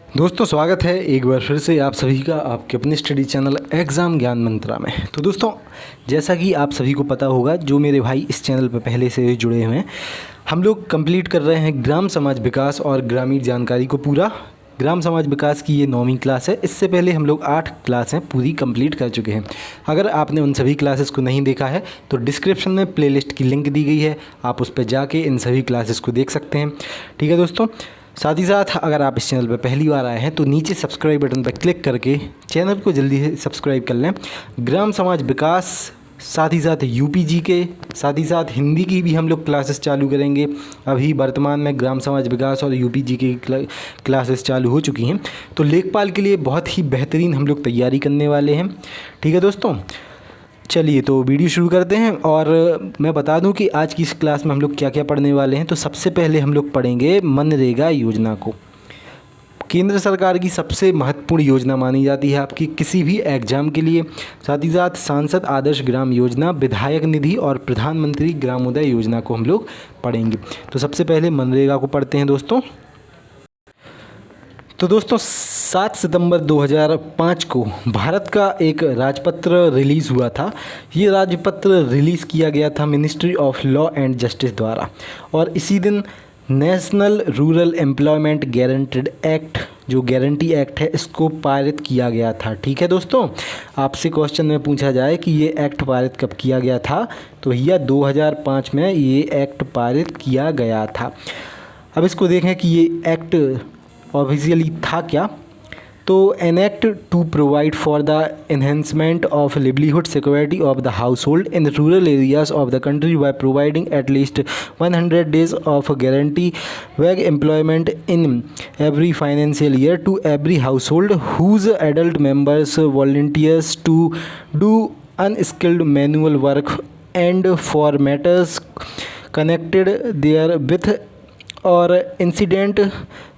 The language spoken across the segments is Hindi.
दोस्तों स्वागत है एक बार फिर से आप सभी का आपके अपने स्टडी चैनल एग्ज़ाम ज्ञान मंत्रा में। तो दोस्तों जैसा कि आप सभी को पता होगा, जो मेरे भाई इस चैनल पर पहले से जुड़े हुए हैं, हम लोग कंप्लीट कर रहे हैं ग्राम समाज विकास और ग्रामीण जानकारी को पूरा। ग्राम समाज विकास की ये 9वीं क्लास है। इससे पहले हम लोग 8 क्लासें पूरी कंप्लीट कर चुके हैं। अगर आपने उन सभी क्लासेस को नहीं देखा है तो डिस्क्रिप्शन में प्लेलिस्ट की लिंक दी गई है, आप उस पर जाके इन सभी क्लासेस को देख सकते हैं। ठीक है दोस्तों, साथ ही साथ अगर आप इस चैनल पर पहली बार आए हैं तो नीचे सब्सक्राइब बटन पर क्लिक करके चैनल को जल्दी से सब्सक्राइब कर लें। ग्राम समाज विकास, साथ ही साथ यूपीजी के, साथ ही साथ हिंदी की भी हम लोग क्लासेस चालू करेंगे। अभी वर्तमान में ग्राम समाज विकास और यूपीजी की क्लासेस चालू हो चुकी हैं। तो लेखपाल के लिए बहुत ही बेहतरीन हम लोग तैयारी करने वाले हैं। ठीक है दोस्तों, चलिए तो वीडियो शुरू करते हैं। और मैं बता दूं कि आज की इस क्लास में हम लोग क्या क्या पढ़ने वाले हैं। तो सबसे पहले हम लोग पढ़ेंगे मनरेगा योजना को। केंद्र सरकार की सबसे महत्वपूर्ण योजना मानी जाती है आपकी किसी भी एग्जाम के लिए। साथ ही साथ सांसद आदर्श ग्राम योजना, विधायक निधि और प्रधानमंत्री ग्रामोदय योजना को हम लोग पढ़ेंगे। तो सबसे पहले मनरेगा को पढ़ते हैं दोस्तों। तो दोस्तों 7 सितंबर 2005 को भारत का एक राजपत्र रिलीज़ हुआ था। ये राजपत्र रिलीज़ किया गया था ministry of law and justice द्वारा, और इसी दिन national rural employment guaranteed act, जो गारंटी एक्ट है, इसको पारित किया गया था। ठीक है दोस्तों, आपसे क्वेश्चन में पूछा जाए कि ये एक्ट पारित कब किया गया था, तो भैया 2005 में ये एक्ट पारित किया गया था। अब इसको देखें कि ये एक्ट ऑफिशियली था क्या। तो an act to provide for the enhancement of livelihood security of the household in rural areas of the country by providing at least 100 days of guarantee wage employment in every financial year to every household whose adult members volunteers to do unskilled manual work and for matters connected therewith और इंसिडेंट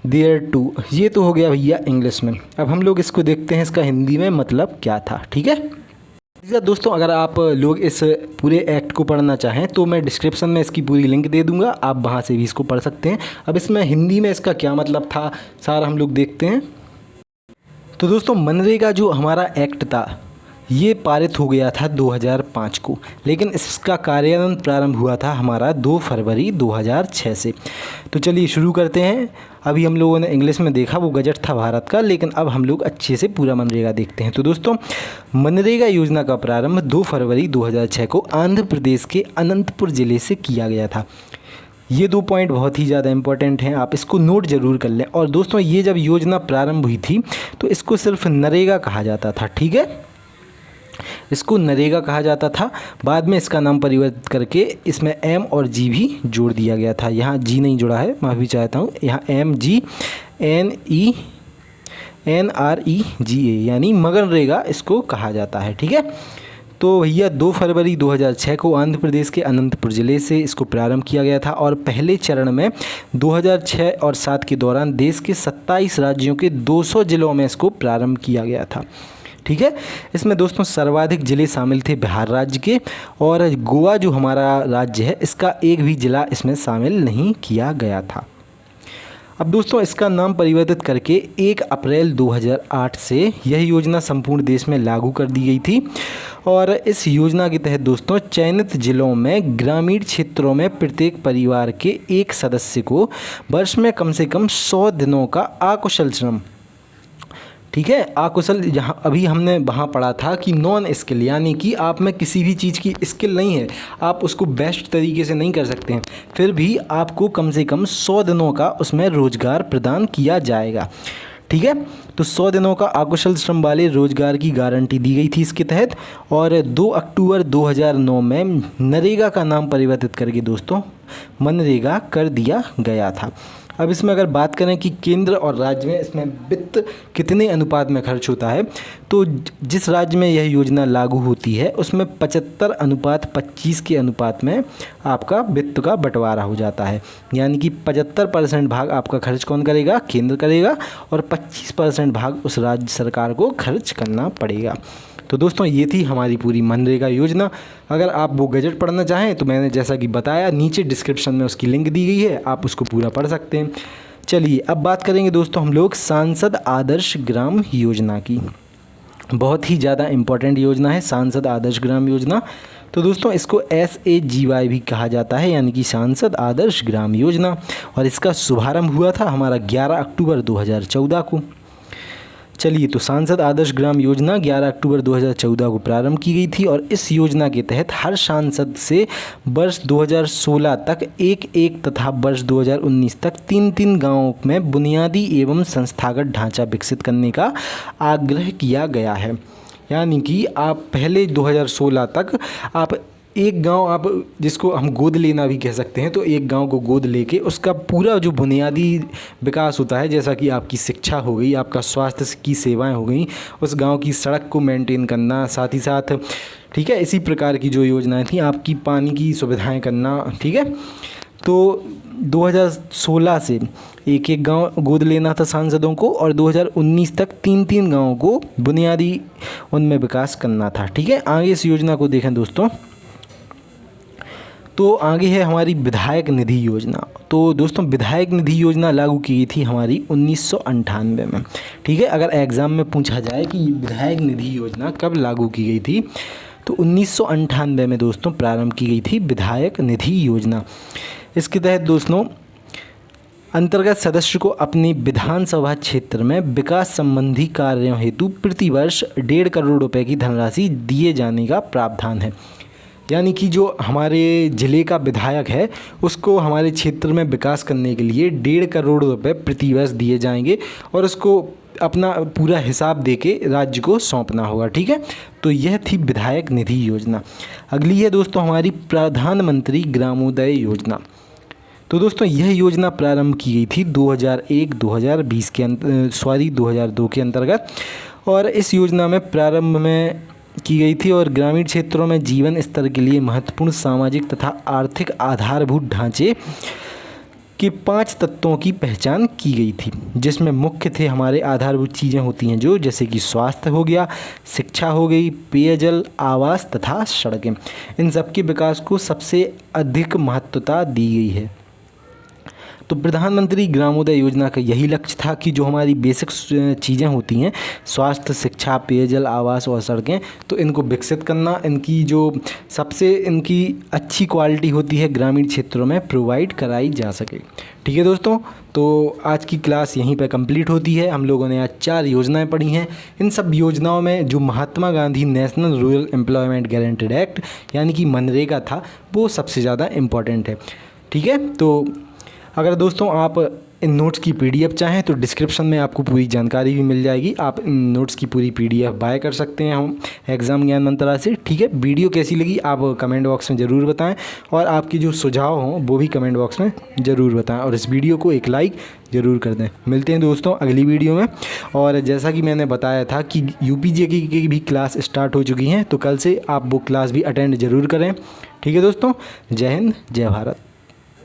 देयर टू। ये तो हो गया भैया इंग्लिश में। अब हम लोग इसको देखते हैं इसका हिंदी में मतलब क्या था। ठीक है दोस्तों, अगर आप लोग इस पूरे एक्ट को पढ़ना चाहें तो मैं डिस्क्रिप्शन में इसकी पूरी लिंक दे दूंगा, आप वहां से भी इसको पढ़ सकते हैं। अब इसमें हिंदी में इसका क्या मतलब था सारा हम लोग देखते हैं। तो दोस्तों मनरेगा जो हमारा एक्ट था ये पारित हो गया था 2005 को, लेकिन इसका कार्यान्वयन प्रारंभ हुआ था हमारा 2 फरवरी 2006 से। तो चलिए शुरू करते हैं। अभी हम लोगों ने इंग्लिश में देखा, वो गजट था भारत का, लेकिन अब हम लोग अच्छे से पूरा मनरेगा देखते हैं। तो दोस्तों मनरेगा योजना का प्रारंभ 2 फरवरी 2006 को आंध्र प्रदेश के अनंतपुर ज़िले से किया गया था। ये 2 पॉइंट बहुत ही ज़्यादा इंपॉर्टेंट हैं, आप इसको नोट ज़रूर कर लें। और दोस्तों ये जब योजना प्रारंभ हुई थी तो इसको सिर्फ नरेगा कहा जाता था। ठीक है, इसको नरेगा कहा जाता था। बाद में इसका नाम परिवर्तित करके इसमें एम और जी भी जोड़ दिया गया था। यहाँ जी नहीं जुड़ा है, माफ़ी चाहता हूँ। यहाँ MGNREGA यानी मनरेगा इसको कहा जाता है। ठीक है, तो भैया 2 फरवरी 2006 को आंध्र प्रदेश के अनंतपुर ज़िले से इसको प्रारंभ किया गया था। और पहले चरण में 2006 और 7 के दौरान देश के 27 राज्यों के 200 ज़िलों में इसको प्रारंभ किया गया था। ठीक है, इसमें दोस्तों सर्वाधिक ज़िले शामिल थे बिहार राज्य के, और गोवा जो हमारा राज्य है इसका एक भी ज़िला इसमें शामिल नहीं किया गया था। अब दोस्तों इसका नाम परिवर्तित करके 1 अप्रैल 2008 से यह योजना संपूर्ण देश में लागू कर दी गई थी। और इस योजना के तहत दोस्तों चयनित ज़िलों में ग्रामीण क्षेत्रों में प्रत्येक परिवार के एक सदस्य को वर्ष में कम से कम 100 दिनों का अकुशल श्रम, ठीक है, अकुशल, जहाँ अभी हमने वहाँ पढ़ा था कि नॉन स्किल, यानी कि आप में किसी भी चीज़ की स्किल नहीं है, आप उसको बेस्ट तरीके से नहीं कर सकते हैं, फिर भी आपको कम से कम 100 दिनों का उसमें रोज़गार प्रदान किया जाएगा। ठीक है, तो 100 दिनों का अकुशल श्रम वाले रोज़गार की गारंटी दी गई थी इसके तहत। और 2 अक्टूबर 2009 में नरेगा का नाम परिवर्तित करके दोस्तों मनरेगा कर दिया गया था। अब इसमें अगर बात करें कि केंद्र और राज्य में इसमें वित्त कितने अनुपात में खर्च होता है, तो जिस राज्य में यह योजना लागू होती है उसमें 75:25 के अनुपात में आपका वित्त का बंटवारा हो जाता है। यानी कि 75% भाग आपका खर्च कौन करेगा, केंद्र करेगा, और 25% भाग उस राज्य सरकार को खर्च करना पड़ेगा। तो दोस्तों ये थी हमारी पूरी मनरेगा योजना। अगर आप वो गजट पढ़ना चाहें तो मैंने जैसा कि बताया नीचे डिस्क्रिप्शन में उसकी लिंक दी गई है, आप उसको पूरा पढ़ सकते हैं। चलिए अब बात करेंगे दोस्तों हम लोग सांसद आदर्श ग्राम योजना की। बहुत ही ज़्यादा इम्पोर्टेंट योजना है सांसद आदर्श ग्राम योजना। तो दोस्तों इसको SAGY भी कहा जाता है, यानी कि सांसद आदर्श ग्राम योजना। और इसका शुभारंभ हुआ था हमारा 11 अक्टूबर 2014 को। चलिए, तो सांसद आदर्श ग्राम योजना 11 अक्टूबर 2014 को प्रारंभ की गई थी और इस योजना के तहत हर सांसद से वर्ष 2016 तक एक तथा वर्ष 2019 तक 3 गांवों में बुनियादी एवं संस्थागत ढांचा विकसित करने का आग्रह किया गया है। यानी कि आप पहले 2016 तक आप एक गांव, आप जिसको हम गोद लेना भी कह सकते हैं, तो एक गांव को गोद लेके उसका पूरा जो बुनियादी विकास होता है, जैसा कि आपकी शिक्षा हो गई, आपका स्वास्थ्य की सेवाएं हो गई, उस गांव की सड़क को मेंटेन करना, साथ ही साथ ठीक है इसी प्रकार की जो योजनाएं थी, आपकी पानी की सुविधाएं करना। ठीक है, तो 2016 से एक गांव गोद लेना था सांसदों को और 2019 तक 3 गांवों को बुनियादी उनमें विकास करना था। ठीक है, आगे इस योजना को देखें दोस्तों, तो आगे है हमारी विधायक निधि योजना। तो दोस्तों विधायक निधि योजना लागू की गई थी हमारी 1998 में। ठीक है, अगर एग्ज़ाम में पूछा जाए कि विधायक निधि योजना कब लागू की गई थी, तो 1998 में दोस्तों प्रारंभ की गई थी विधायक निधि योजना। इसके तहत दोस्तों अंतर्गत सदस्य को अपने विधानसभा क्षेत्र में विकास संबंधी कार्यों हेतु प्रतिवर्ष 1.5 करोड़ रुपए की धनराशि दिए जाने का प्रावधान है। यानी कि जो हमारे ज़िले का विधायक है उसको हमारे क्षेत्र में विकास करने के लिए 1.5 करोड़ रुपए प्रतिवर्ष दिए जाएंगे और उसको अपना पूरा हिसाब देके राज्य को सौंपना होगा। ठीक है, तो यह थी विधायक निधि योजना। अगली है दोस्तों हमारी प्रधानमंत्री ग्रामोदय योजना। तो दोस्तों यह योजना प्रारंभ की गई थी 2002 के अंतर्गत और इस योजना में प्रारंभ में की गई थी और ग्रामीण क्षेत्रों में जीवन स्तर के लिए महत्वपूर्ण सामाजिक तथा आर्थिक आधारभूत ढांचे के 5 तत्वों की पहचान की गई थी, जिसमें मुख्य थे हमारे आधारभूत चीज़ें होती हैं जो, जैसे कि स्वास्थ्य हो गया, शिक्षा हो गई, पेयजल, आवास तथा सड़कें। इन सब के विकास को सबसे अधिक महत्वता दी गई है। तो प्रधानमंत्री ग्रामोदय योजना का यही लक्ष्य था कि जो हमारी बेसिक चीज़ें होती हैं, स्वास्थ्य, शिक्षा, पेयजल, आवास और सड़कें, तो इनको विकसित करना, इनकी जो सबसे इनकी अच्छी क्वालिटी होती है ग्रामीण क्षेत्रों में प्रोवाइड कराई जा सके। ठीक है दोस्तों, तो आज की क्लास यहीं पर कंप्लीट होती है। हम लोगों ने आज 4 योजनाएं पढ़ी हैं। इन सब योजनाओं में जो Mahatma Gandhi national rural employment guarantee act यानी कि मनरेगा था, वो सबसे ज़्यादा इम्पॉर्टेंट है। ठीक है, तो अगर दोस्तों आप इन नोट्स की PDF चाहें तो डिस्क्रिप्शन में आपको पूरी जानकारी भी मिल जाएगी। आप इन नोट्स की पूरी PDF बाय कर सकते हैं हम एग्ज़ाम ज्ञान मंत्रा से। ठीक है, वीडियो कैसी लगी आप कमेंट बॉक्स में ज़रूर बताएं और आपके जो सुझाव हों वो भी कमेंट बॉक्स में ज़रूर बताएं और इस वीडियो को एक लाइक ज़रूर कर दें। मिलते हैं दोस्तों अगली वीडियो में। और जैसा कि मैंने बताया था कि UPJK की भी क्लास स्टार्ट हो चुकी हैं, तो कल से आप वो क्लास भी अटेंड ज़रूर करें। ठीक है दोस्तों, जय हिंद, जय भारत।